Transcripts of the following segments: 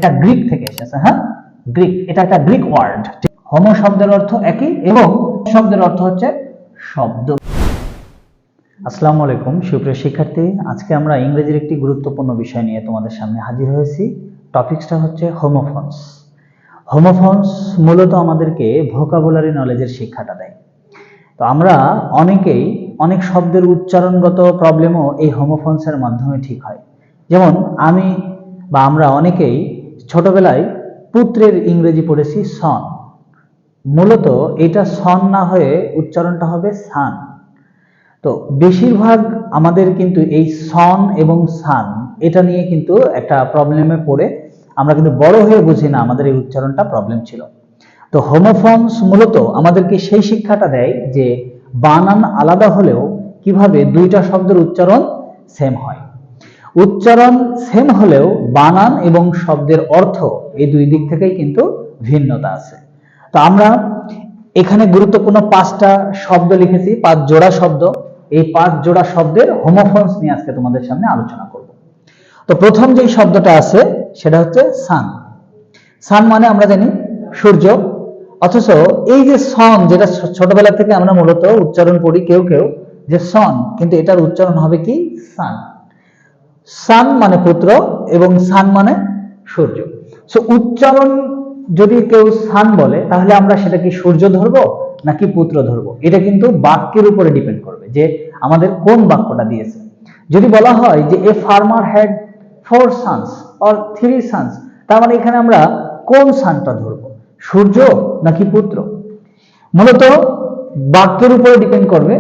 এটা গ্রিক থেকে এসেছে। হ্যাঁ, গ্রিক, এটা একটা গ্রিক ওয়ার্ড। হোমো শব্দের অর্থ একই এবং শব্দের অর্থ হচ্ছে শব্দ। আসসালামু আলাইকুম সুপ্রিয় শিক্ষার্থী, আজকে আমরা ইংরেজির একটি গুরুত্বপূর্ণ বিষয় নিয়ে তোমাদের সামনে হাজির হয়েছি। টপিকসটা হচ্ছে হোমোফোনস। হোমোফোনস মূলত আমাদেরকে ভোকাবুলারি নলেজের শিক্ষাটা দেয়। তো আমরা অনেকেই অনেক শব্দের উচ্চারণগত প্রবলেমও এই হোমোফোনসের মাধ্যমে ঠিক হয়। যেমন আমরা অনেকেই ছোটবেলায় পুত্রের ইংরেজি পড়েছি সন, মূলত এটা সন না হয়ে উচ্চারণটা হবে সান। তো বেশিরভাগ আমাদের কিন্তু এই সন এবং সান এটা নিয়ে কিন্তু একটা প্রবলেমে পড়ে আমরা কিন্তু বড় হয়ে বুঝি না আমাদের এই উচ্চারণটা প্রবলেম ছিল। তো হোমোফোনস মূলত আমাদেরকে সেই শিক্ষাটা দেয় যে বানান আলাদা হলেও কিভাবে দুইটা শব্দের উচ্চারণ সেম হয়। উচ্চারণ সেম হলেও বানান এবং শব্দের অর্থ এই দুই দিক থেকেই কিন্তু ভিন্নতা আছে। তো আমরা এখানে গুরুত্বপূর্ণ 5টা শব্দ লিখেছি, 5 জোড়া শব্দ। এই 5 জোড়া শব্দের হোমোফোনস নিয়ে আজকে তোমাদের সামনে আলোচনা করব। তো প্রথম যে শব্দটা আছে সেটা হচ্ছে সান। সান মানে আমরা জানি সূর্য, অথচ এই যে সন, যেটা ছোটবেলা থেকে আমরা মূলত উচ্চারণ পড়ি কেউ কেউ যে সন, কিন্তু এটার উচ্চারণ হবে কি সান। সান মানে পুত্র এবং সান মানে সূর্য। সো উচ্চারণ যদি কেউ সান বলে তাহলে আমরা সেটা কি সূর্য ধরবো নাকি পুত্র ধরবো, এটা কিন্তু বাক্যের উপরে ডিপেন্ড করবে যে আমাদের কোন বাক্যটা দিয়েছে। যদি বলা হয় যে a farmer had 4 sons or 3 sons, তার মানে এখানে আমরা কোন সানটা ধরবো, সূর্য নাকি পুত্র, মূলত বাক্যের উপরে ডিপেন্ড করবে।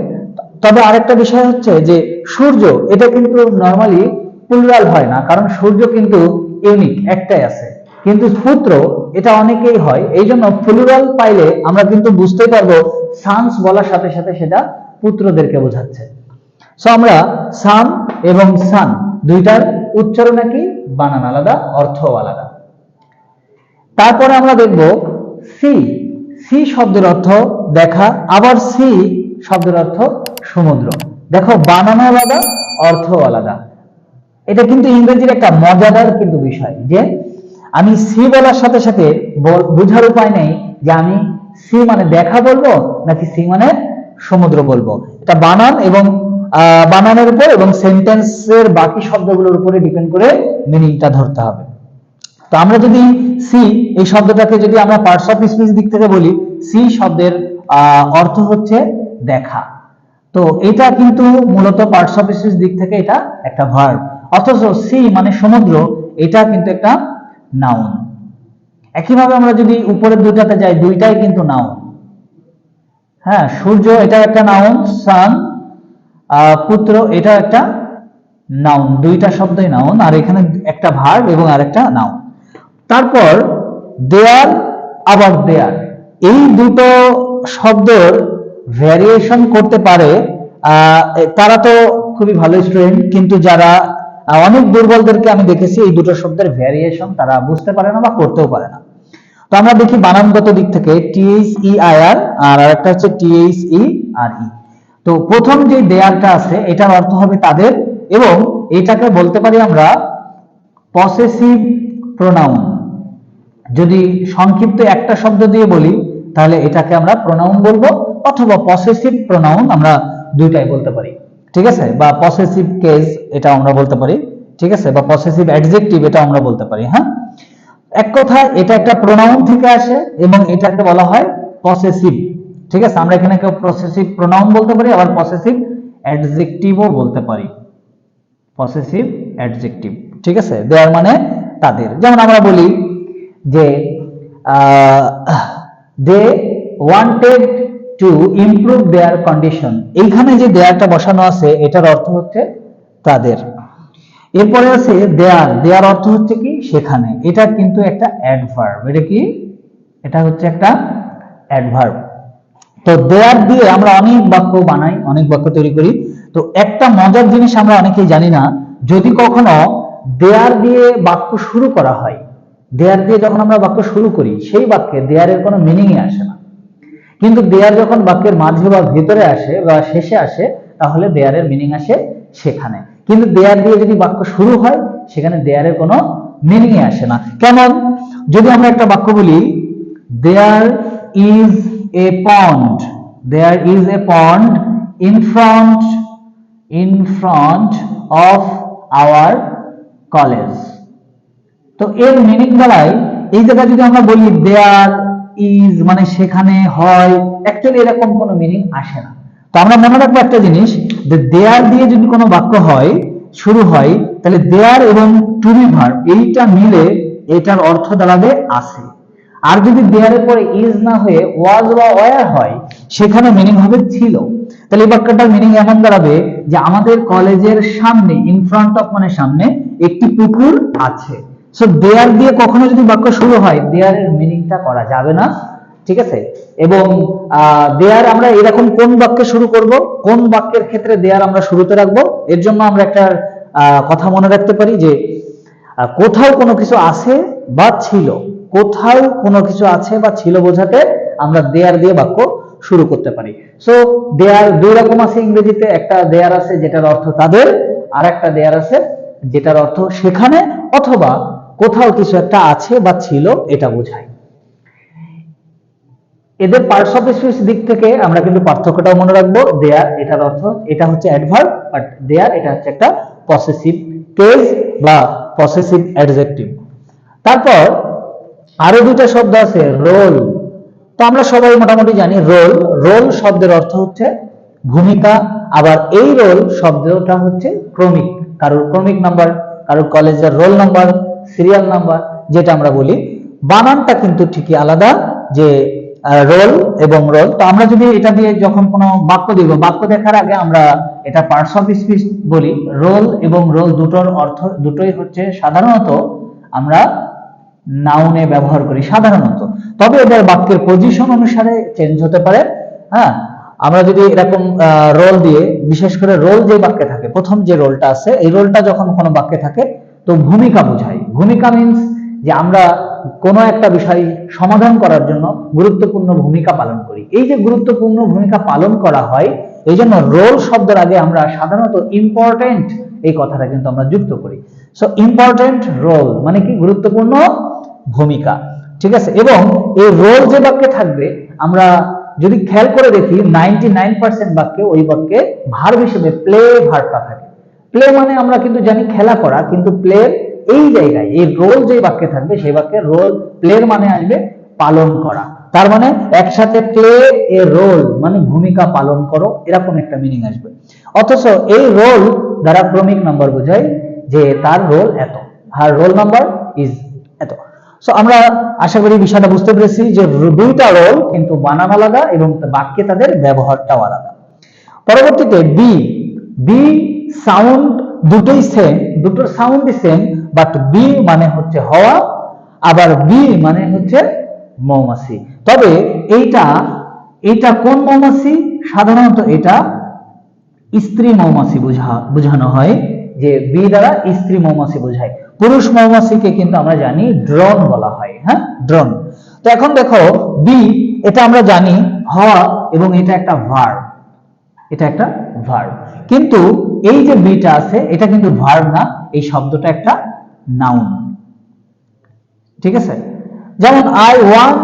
তবে আরেকটা বিষয় হচ্ছে যে সূর্য এটা কিন্তু নরমালি প্লুরাল হয় না, কারণ সূর্য কিন্তু ইউনিক একটাই আছে, কিন্তু পুত্র এটা অনেকেই হয়, এই জন্য প্লুরাল পাইলে আমরা কিন্তু বুঝতে পারবো সানস বলার সাথে সাথে সেটা পুত্রদেরকে বোঝাচ্ছে। সো আমরা সান এবং সান দুইটার উচ্চারণ একই, বানান আলাদা, অর্থ আলাদা। তারপরে আমরা দেখব সি। সি শব্দের অর্থ দেখা, আবার সি শব্দের অর্থ সমুদ্র। দেখো বানান আলাদা, অর্থ আলাদা। এটা কিন্তু ইংরেজির একটা মজাদার কিন্তু বিষয় যে আমি সি বলার সাথে সাথে বোঝার উপায় নেই যে আমি সি মানে দেখা বলবো নাকি সি মানে সমুদ্র বলবো। এটা বানান এবং বানানের উপর এবং সেন্টেন্সের বাকি শব্দগুলোর উপরে ডিপেন্ড করে মিনিংটা ধরতে হবে। তো আমরা যদি সি এই শব্দটাকে যদি আমরা পার্টস অফ স্পিচ দিক থেকে বলি, সি শব্দের অর্থ হচ্ছে দেখা। তো এটা কিন্তু মূলত পার্টস অফ স্পিচ দিক থেকে এটা একটা ভার্ব, অথচ সি মানে সমুদ্র এটা কিন্তু একটা নাউন। একইভাবে আমরা যদি উপরের দুটাতে যাই, দুইটাই কিন্তু নাউন। হ্যাঁ, সূর্য এটা একটা নাউন, সান পুত্র এটা একটা নাউন, দুইটা শব্দই নাউন, আর এখানে একটা ভার্ব এবং আরেকটা নাউন। তারপর দেয়ার, আবার দেয়ার, এই দুটো শব্দের ভ্যারিয়েশন করতে পারে তারা তো খুবই ভালো স্টুডেন্ট, কিন্তু যারা অনেক দুর্বলদেরকে আমি দেখেছি এই দুটো শব্দের ভ্যারিয়েশন তারা বুঝতে পারে না বা করতেও পারে না। তো আমরা দেখি বানানগত দিক থেকে THEIR আর আরেকটা হচ্ছে THERE। তো প্রথম যে দেয়ারটা আছে এটার অর্থ হবে তাদের, এবং এটাকে বলতে পারি আমরা পসেসিভ প্রোনাউন। যদি সংক্ষিপ্ত একটা শব্দ দিয়ে বলি তাহলে এটাকে আমরা প্রোনাউন বলবো, অথবা পসেসিভ প্রোনাউন আমরা দুইটাই বলতে পারি, ঠিক আছে, বা পসেসিভ কেস এটা আমরা বলতে পারি, ঠিক আছে, বা পসেসিভ অ্যাডজেক্টিভ এটা আমরা বলতে পারি। হ্যাঁ, এক কথায় এটা একটা প্রোনাউন থেকে আসে এবং এটাকে বলা হয় পসেসিভ, ঠিক আছে। আমরা এখানে কেউ পসেসিভ প্রোনাউন বলতে পারি, আবার পসেসিভ অ্যাডজেক্টিভও বলতে পারি, পসেসিভ অ্যাডজেক্টিভ, ঠিক আছে। দেয়ার মানে তাদের, যেমন আমরা বলি যে they wanted to improve their condition, এইখানে যে দেয়ারটা বসানো আছে এটার অর্থ হচ্ছে তাদের। এরপরে আছে দেয়ার, দেয়ার অর্থ হচ্ছে কি সেখানে, এটা কিন্তু একটা অ্যাডভার্ব। এটা কি? এটা হচ্ছে একটা অ্যাডভার্ব। তো দেয়ার দিয়ে আমরা অনেক বাক্য বানাই, অনেক বাক্য তৈরি করি। তো একটা মজার জিনিস আমরা অনেকেই জানি না, যদি কখনো দেয়ার দিয়ে বাক্য শুরু করা হয়, দেয়ার দিয়ে যখন আমরা বাক্য শুরু করি সেই বাক্যে দেয়ারের কোনো মিনিংই আসে না, কিন্তু দেয়ার যখন বাক্যের মাঝে বা ভিতরে আসে বা শেষে আসে তাহলে দেয়ারের মিনিং আসে সেখানে। কিন্তু দেয়ার দিয়ে যদি বাক্য শুরু হয় সেখানে দেয়ারের কোনো মিনিং এ আসে না। কেমন? যদি আমরা একটা বাক্য বলি there is a pond, there is a pond in front of our college, তো এর মিনিং দাঁড়ায় এই জায়গায় যদি আমরা বলি দেয়ার ইজ মানে সেখানে হয়, অ্যাকচুয়ালি এরকম কোনো মিনিং আসে না। তো আমরা মনে রাখবো একটা জিনিস, যে দেয়ার দিয়ে যদি কোনো বাক্য হয় শুরু হয়, তাহলে দেয়ার এবং টু বি ভার্ব এইটা মিলে এটার অর্থ দাঁড়াবে আছে। আর যদি দেয়ারের পরে ইজ না হয়ে ওয়াজ বা ওয়্যার হয়, সেখানে মিনিং হবে ছিল। তাহলে এই বাক্যটার মিনিং এমন দাঁড়াবে যে আমাদের কলেজের সামনে, ইন ফ্রন্ট অফ মানে সামনে, একটি পুকুর আছে। সো দেয়ার দিয়ে কখনো যদি বাক্য শুরু হয়, দেয়ার এর মিনিংটা করা যাবে না, ঠিক আছে। এবং দেয়ার আমরা এরকম কোন বাক্যে শুরু করব, কোন বাক্যের ক্ষেত্রে দেয়ার আমরা শুরুতে রাখবো, এর জন্য আমরা একটা কথা মনে রাখতে পারি যে কোথাও কোনো কিছু আছে বা ছিল, কোথাও কোনো কিছু আছে বা ছিল বোঝাতে আমরা দেয়ার দিয়ে বাক্য শুরু করতে পারি। সো দেয়ার দুই রকম আছে ইংরেজিতে, একটা দেয়ার আছে যেটার অর্থ তাদের, আর একটা দেয়ার আছে যেটার অর্থ সেখানে অথবা কোথাও কিছু একটা আছে বা ছিল এটা বোঝায়। এদের পার্টস অফ স্পিচ দিক থেকে আমরা কিন্তু পার্থক্যটাও মনে রাখবো। দেয়ার এটার অর্থ, এটা হচ্ছে অ্যাডভার্ব, বাট দেয়ার এটা হচ্ছে একটা পসেসিভ কেস বা পসেসিভ অ্যাডজেক্টিভ। তারপর আরো দুটো শব্দ আছে, রোল। তো আমরা সবাই মোটামুটি জানি রোল, রোল শব্দের অর্থ হচ্ছে ভূমিকা। আবার এই রোল শব্দটা হচ্ছে ক্রমিক, কারোর ক্রমিক নাম্বার, কারোর কলেজের রোল নাম্বার, সিরিয়াল নাম্বার যেটা আমরা বলি। বানানটা কিন্তু ঠিকই আলাদা, যে রোল এবং রোল। তো আমরা যদি এটা দিয়ে যখন কোনো বাক্য দিব, বাক্য দেখার আগে আমরা এটা পার্টস অফ স্পিচ বলি। রোল এবং রোল দুটোর অর্থ দুটোই হচ্ছে সাধারণত আমরা নাউনে ব্যবহার করি সাধারণত, তবে এদের বাক্যের পজিশন অনুসারে চেঞ্জ হতে পারে। হ্যাঁ, আমরা যদি এরকম রোল দিয়ে, বিশেষ করে রোল যে বাক্যে থাকে, প্রথম যে রোলটা আছে, এই রোলটা যখন কোনো বাক্যে থাকে তো ভূমিকা বোঝায়। ভূমিকা মিন্স যে আমরা কোনো একটা বিষয় সমাধান করার জন্য গুরুত্বপূর্ণ ভূমিকা পালন করি। এই যে গুরুত্বপূর্ণ ভূমিকা পালন করা হয়, এই জন্য রোল শব্দের আগে আমরা সাধারণত ইম্পর্টেন্ট এই কথাটা কিন্তু আমরা যুক্ত করি। সো ইম্পর্টেন্ট রোল মানে কি, গুরুত্বপূর্ণ ভূমিকা, ঠিক আছে। এবং এই রোল যে বাক্যে থাকবে, আমরা যদি খেয়াল করে দেখি 99% বাক্যে ওই বাক্যে ভার্ব হিসেবে প্লে ভার্বটা থাকে। প্লে মানে আমরা কিন্তু জানি খেলা করা, কিন্তু প্লের এই জায়গায় এই রোল যে বাক্যে থাকবে সেই বাক্যে রোল প্লের মানে আসবে পালন করা। তার মানে একসাথে প্লে এ রোল মানে ভূমিকা পালন করো, এরকম একটা মিনিং আসবে। অথচ এই রোল দ্বারা ক্রমিক নাম্বার বোঝায়, যে তার রোল এত, হার রোল নাম্বার ইজ এত। সো আমরা আশা করি বিষয়টা বুঝতে পেরেছি যে দুইটা রোল কিন্তু বানান আলাদা এবং বাক্যে তাদের ব্যবহারটাও আলাদা। পরবর্তীতে বি, বি সাউন্ড দুটোই সেম, দুটোর সাউন্ডই সেম, বাট বি মানে হচ্ছে হওয়া, আবার বি মানে হচ্ছে মৌমাছি। তবে এইটা এইটা কোন মৌমাছি? সাধারণত এটা স্ত্রী মৌমাছি বোঝানো হয়, যে বি দ্বারা স্ত্রী মৌমাছি বোঝায়। পুরুষ মৌমাছিকে কিন্তু আমরা জানি ড্রোন বলা হয়। হ্যাঁ, ড্রোন। তো এখন দেখো বি, এটা আমরা জানি হওয়া, এবং এটা একটা ভার্ব, এটা একটা ভার্ব। কিন্তু এই যে বিটা আছে এটা কিন্তু ভার্ব না, এই শব্দটা একটা নাউন, ঠিক আছে। যেমন I want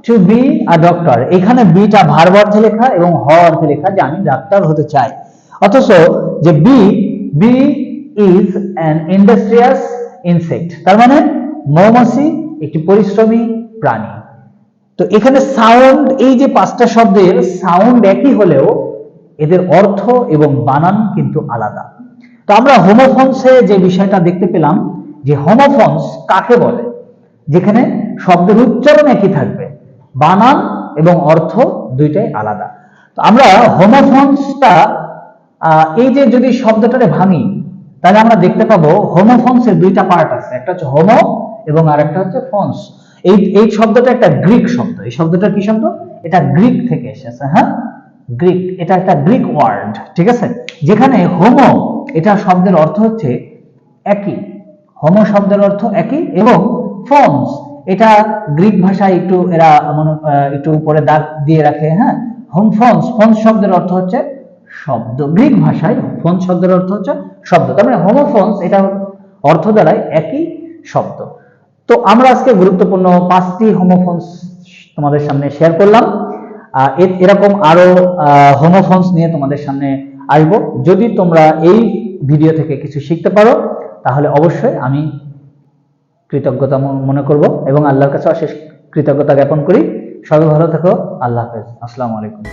to be a doctor, এখানে বিটা ভার্ব অর্থে লেখা এবং হওয়া অর্থে লেখা, যে আমি ডাক্তার হতে চাই। অথচ যে bee, bee is an industrious insect, তার মানে মৌমাছি একটি পরিশ্রমী প্রাণী। তো এখানে সাউন্ড, এই যে পাঁচটা শব্দের সাউন্ড একই হলেও এদের অর্থ এবং বানান কিন্তু আলাদা। তো আমরা হোমোফোনসে যে বিষয়টা দেখতে পেলাম, যে হোমোফোনস কাকে বলে, যেখানে শব্দের উচ্চারণ একই থাকবে, বানান এবং অর্থ দুইটাই আলাদা। তো আমরা হোমোফোনসটা এই যে যদি শব্দটারে ভাঙি, তাহলে আমরা দেখতে পাবো হোমোফোনসের দুইটা পার্ট আছে, একটা হচ্ছে হোমো এবং আরেকটা হচ্ছে ফোনস। এই শব্দটা একটা গ্রিক শব্দ। এই শব্দটা কি শব্দ? এটা গ্রিক থেকে এসেছে। হ্যাঁ, গ্রিক, এটা একটা গ্রিক ওয়ার্ড, ঠিক আছে। যেখানে হোমো এটা শব্দের অর্থ হচ্ছে একই, হোমো শব্দের অর্থ একই, এবং ফোনস এটা গ্রিক ভাষায় একটু এরা একটু উপরে দাগ দিয়ে রাখে। হ্যাঁ, ফোনস, ফোনস শব্দের অর্থ হচ্ছে শব্দ। গ্রিক ভাষায় ফোনস শব্দের অর্থ হচ্ছে শব্দ। তার মানে হোমোফোনস এটা অর্থ দ্বারাই একই, শব্দ। তো আমরা আজকে গুরুত্বপূর্ণ 5টি হোমোফোনস তোমাদের সামনে শেয়ার করলাম। এরকম আরো হোমোফোনস নিয়ে তোমাদের সামনে আসবো। যদি তোমরা এই ভিডিও থেকে কিছু শিখতে পারো তাহলে অবশ্যই আমি কৃতজ্ঞতা মনে করব এবং আল্লাহর কাছে অশেষ কৃতজ্ঞতা জ্ঞাপন করি। সবাই ভালো থেকো। আল্লাহ হাফেজ। আসসালামু আলাইকুম।